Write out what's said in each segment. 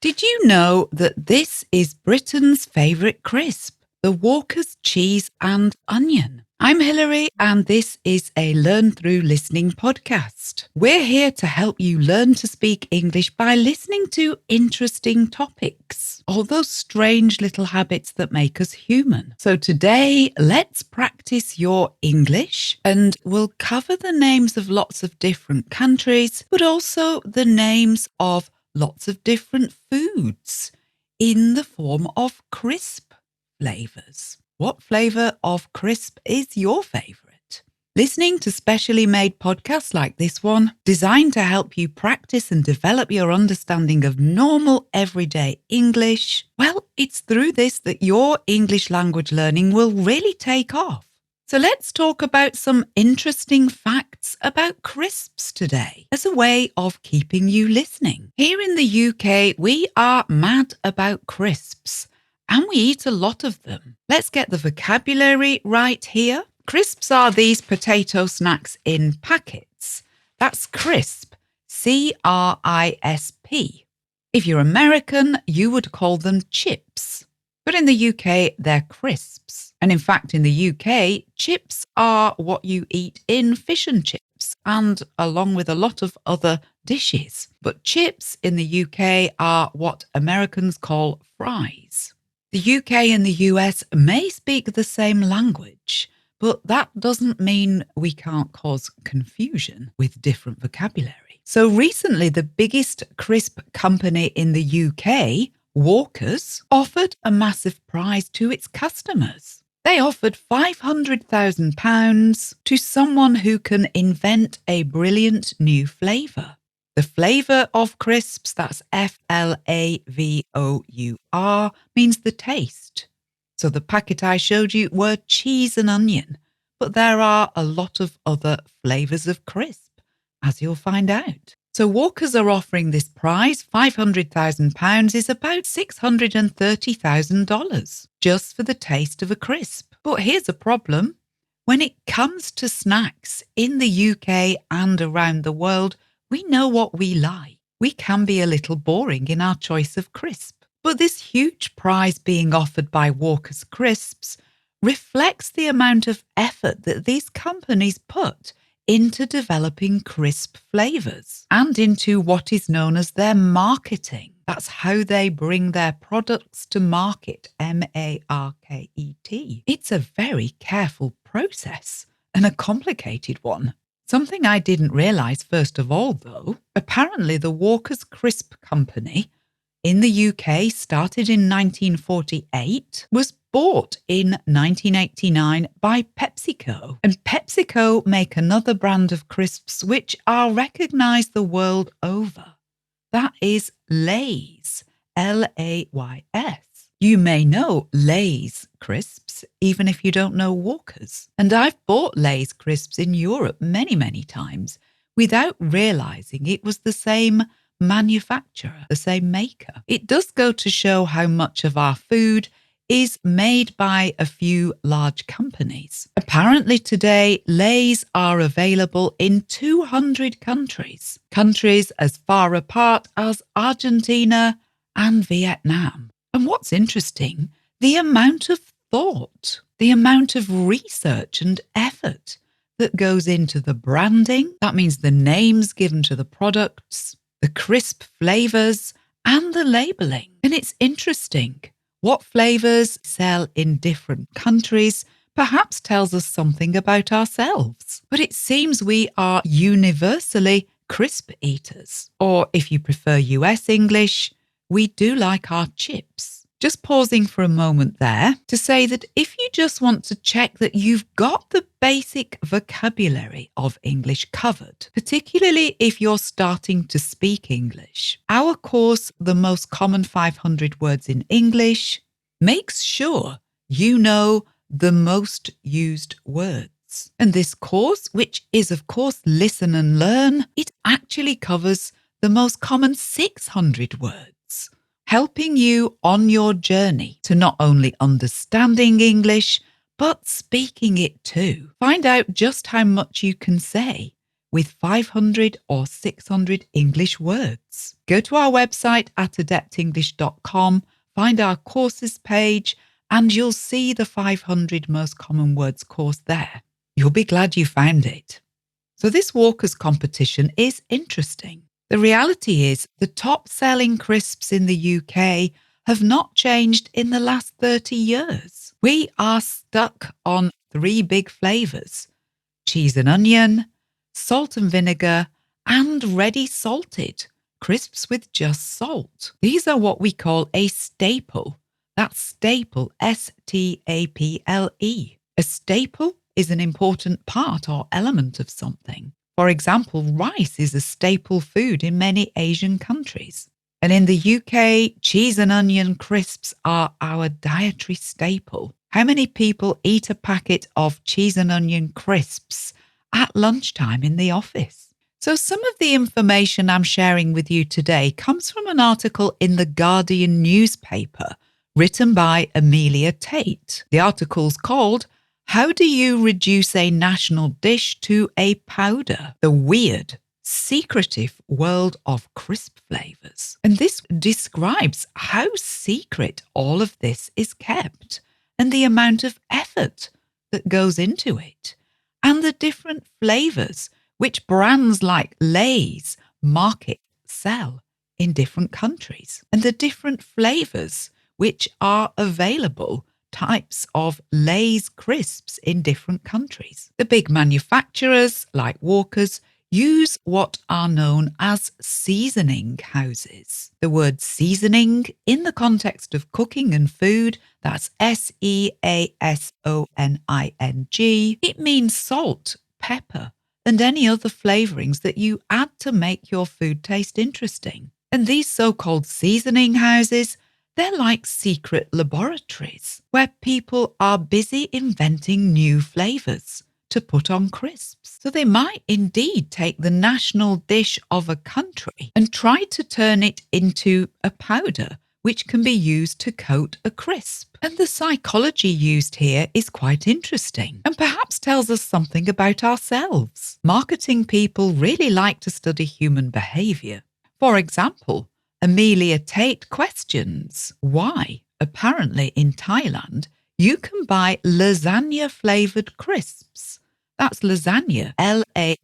Did you know that this is Britain's favourite crisp, the Walker's cheese and onion? I'm Hilary and this is a Learn Through Listening podcast. We're here to help you learn to speak English by listening to interesting topics, all those strange little habits that make us human. So today, let's practice your English and we'll cover the names of lots of different countries, but also the names of lots of different foods in the form of crisp flavours. What flavour of crisp is your favourite? Listening to specially made podcasts like this one, designed to help you practice and develop your understanding of normal everyday English, well, it's through this that your English language learning will really take off. So let's talk about some interesting facts about crisps today as a way of keeping you listening. Here in the UK, we are mad about crisps and we eat a lot of them. Let's get the vocabulary right here. Crisps are these potato snacks in packets. That's crisp, C-R-I-S-P. If you're American, you would call them chips. But in the UK, they're crisps. And in fact, in the UK, chips are what you eat in fish and chips and along with a lot of other dishes. But chips in the UK are what Americans call fries. The UK and the US may speak the same language, but that doesn't mean we can't cause confusion with different vocabulary. So recently, the biggest crisp company in the UK, Walker's, offered a massive prize to its customers. They offered £500,000 to someone who can invent a brilliant new flavour. The flavour of crisps, that's F-L-A-V-O-U-R, means the taste. So the packet I showed you were cheese and onion, but there are a lot of other flavours of crisp, as you'll find out. So Walkers are offering this prize. £500,000 is about $630,000 just for the taste of a crisp. But here's a problem. When it comes to snacks in the UK and around the world, we know what we like. We can be a little boring in our choice of crisp. But this huge prize being offered by Walker's Crisps reflects the amount of effort that these companies put into developing crisp flavours and into what is known as their marketing. That's how they bring their products to market, M-A-R-K-E-T. It's a very careful process and a complicated one. Something I didn't realise first of all, though, apparently the Walker's Crisp Company in the UK, started in 1948, was bought in 1989 by PepsiCo. And PepsiCo make another brand of crisps which are recognised the world over. That is Lay's, L-A-Y-S. You may know Lay's crisps, even if you don't know Walker's. And I've bought Lay's crisps in Europe many, many times without realising it was the same manufacturer, the same maker. It does go to show how much of our food is made by a few large companies. Apparently today, Lay's are available in 200 countries, countries as far apart as Argentina and Vietnam. And what's interesting, the amount of thought, the amount of research and effort that goes into the branding, that means the names given to the products, the crisp flavours and the labelling. And it's interesting. What flavours sell in different countries perhaps tells us something about ourselves. But it seems we are universally crisp eaters. Or if you prefer US English, we do like our chips. Just pausing for a moment there to say that if you just want to check that you've got the basic vocabulary of English covered, particularly if you're starting to speak English, our course, The Most Common 500 Words in English, makes sure you know the most used words. And this course, which is of course Listen and Learn, it actually covers the most common 600 words, helping you on your journey to not only understanding English, but speaking it too. Find out just how much you can say with 500 or 600 English words. Go to our website at adeptenglish.com, find our courses page, and you'll see the 500 most common words course there. You'll be glad you found it. So this Walker's competition is interesting. The reality is the top-selling crisps in the UK have not changed in the last 30 years. We are stuck on 3 big flavours: cheese and onion, salt and vinegar, and ready salted, crisps with just salt. These are what we call a staple. That's staple, S-T-A-P-L-E. A staple is an important part or element of something. For example, rice is a staple food in many Asian countries. And in the UK, cheese and onion crisps are our dietary staple. How many people eat a packet of cheese and onion crisps at lunchtime in the office? So some of the information I'm sharing with you today comes from an article in the Guardian newspaper written by Amelia Tate. The article's called "How Do You Reduce a National Dish to a Powder? The Weird, Secretive World of Crisp Flavours." And this describes how secret all of this is kept and the amount of effort that goes into it, and the different flavours which brands like Lay's market sell in different countries, and the different flavours which are available types of Lay's crisps in different countries. The big manufacturers like Walker's use what are known as seasoning houses. The word seasoning in the context of cooking and food, that's S-E-A-S-O-N-I-N-G, it means salt, pepper, and any other flavourings that you add to make your food taste interesting. And these so-called seasoning houses, they're like secret laboratories where people are busy inventing new flavours to put on crisps. So they might indeed take the national dish of a country and try to turn it into a powder which can be used to coat a crisp. And the psychology used here is quite interesting and perhaps tells us something about ourselves. Marketing people really like to study human behaviour. For example, Amelia Tate questions why, apparently in Thailand, you can buy lasagna-flavoured crisps. That's lasagna, L-A-S-A-G-N-E,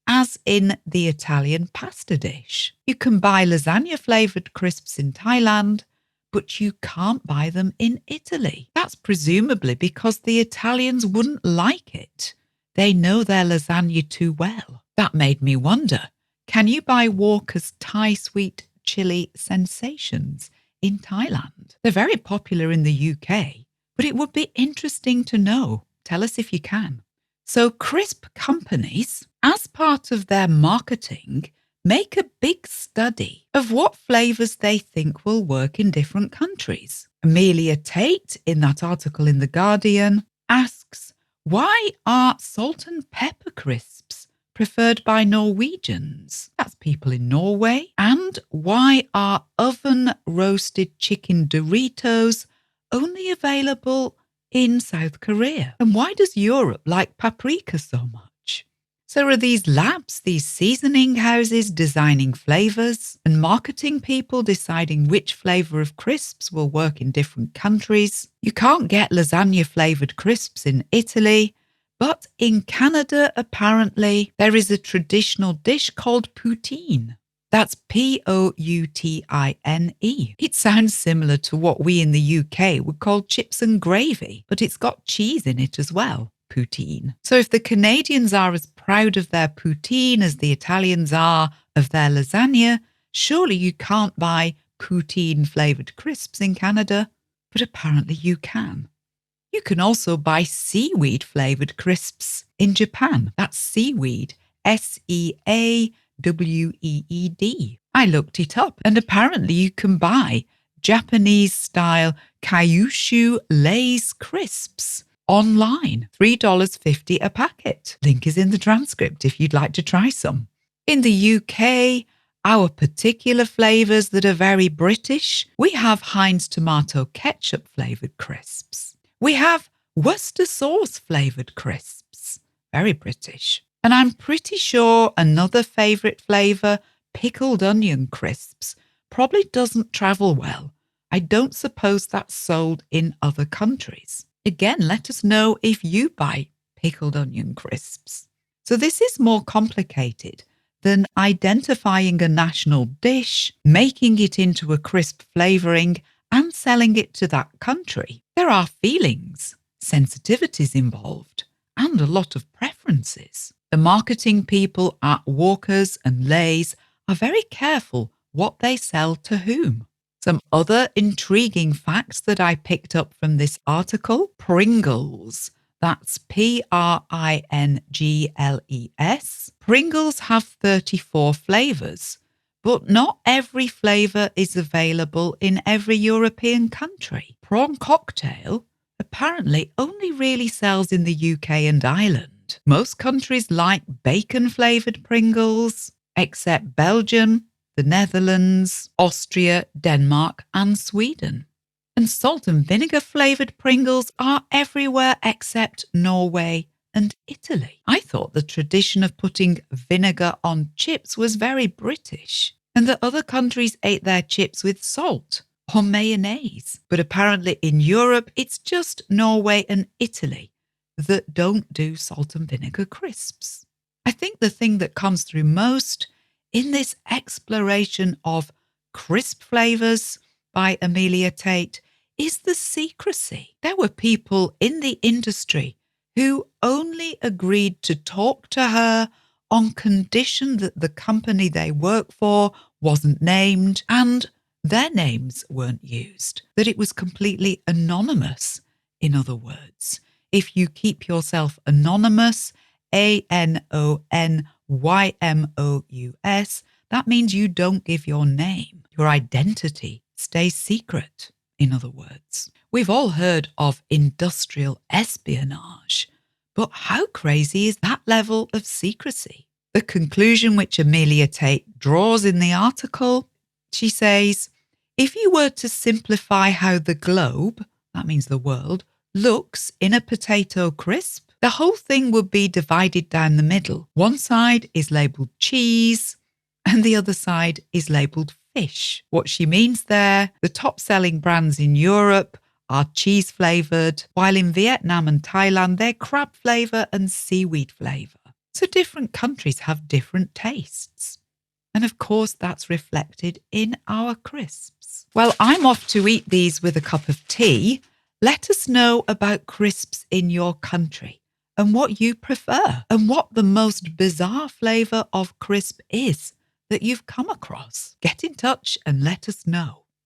as in the Italian pasta dish. You can buy lasagna-flavoured crisps in Thailand, but you can't buy them in Italy. That's presumably because the Italians wouldn't like it. They know their lasagna too well. That made me wonder, can you buy Walker's Thai sweet chili sensations in Thailand? They're very popular in the UK, but it would be interesting to know. Tell us if you can. So crisp companies, as part of their marketing, make a big study of what flavours they think will work in different countries. Amelia Tate, in that article in The Guardian, asks, why are salt and pepper crisps preferred by Norwegians? That's people in Norway. And why are oven-roasted chicken Doritos only available in South Korea? And why does Europe like paprika so much? So are these labs, these seasoning houses designing flavours and marketing people deciding which flavour of crisps will work in different countries? You can't get lasagna-flavoured crisps in Italy, but in Canada, apparently, there is a traditional dish called poutine. That's P-O-U-T-I-N-E. It sounds similar to what we in the UK would call chips and gravy, but it's got cheese in it as well, poutine. So if the Canadians are as proud of their poutine as the Italians are of their lasagna, surely you can't buy poutine-flavoured crisps in Canada, but apparently you can. You can also buy seaweed-flavoured crisps in Japan. That's seaweed, S-E-A-W-E-E-D. I looked it up, and apparently you can buy Japanese-style Kyushu Lay's crisps online, $3.50 a packet. Link is in the transcript if you'd like to try some. In the UK, our particular flavours that are very British, we have Heinz tomato ketchup flavoured crisps. We have Worcester sauce flavoured crisps. Very British. And I'm pretty sure another favourite flavour, pickled onion crisps, probably doesn't travel well. I don't suppose that's sold in other countries. Again, let us know if you buy pickled onion crisps. So this is more complicated than identifying a national dish, making it into a crisp flavouring, and selling it to that country. There are feelings, sensitivities involved, and a lot of preferences. The marketing people at Walker's and Lay's are very careful what they sell to whom. Some other intriguing facts that I picked up from this article: Pringles. That's Pringles. Pringles have 34 flavours, but not every flavour is available in every European country. Prawn cocktail apparently only really sells in the UK and Ireland. Most countries like bacon-flavoured Pringles, except Belgium, the Netherlands, Austria, Denmark, and Sweden. And salt and vinegar flavoured Pringles are everywhere except Norway and Italy. I thought the tradition of putting vinegar on chips was very British, and that other countries ate their chips with salt or mayonnaise. But apparently in Europe, it's just Norway and Italy that don't do salt and vinegar crisps. I think the thing that comes through most in this exploration of crisp flavours by Amelia Tate is the secrecy. There were people in the industry who only agreed to talk to her on condition that the company they work for wasn't named and their names weren't used, that it was completely anonymous. In other words, if you keep yourself anonymous, ANONYMOUS, that means you don't give your name. Your identity stays secret. In other words, we've all heard of industrial espionage, but how crazy is that level of secrecy? The conclusion which Amelia Tate draws in the article, she says, if you were to simplify how the globe, that means the world, looks in a potato crisp, the whole thing would be divided down the middle. One side is labelled cheese and the other side is labelled fish. What she means there, the top-selling brands in Europe are cheese-flavoured, while in Vietnam and Thailand, they're crab flavour and seaweed flavour. So different countries have different tastes. And of course, that's reflected in our crisps. Well, I'm off to eat these with a cup of tea. Let us know about crisps in your country and what you prefer and what the most bizarre flavour of crisp is that you've come across. Get in touch and let us know.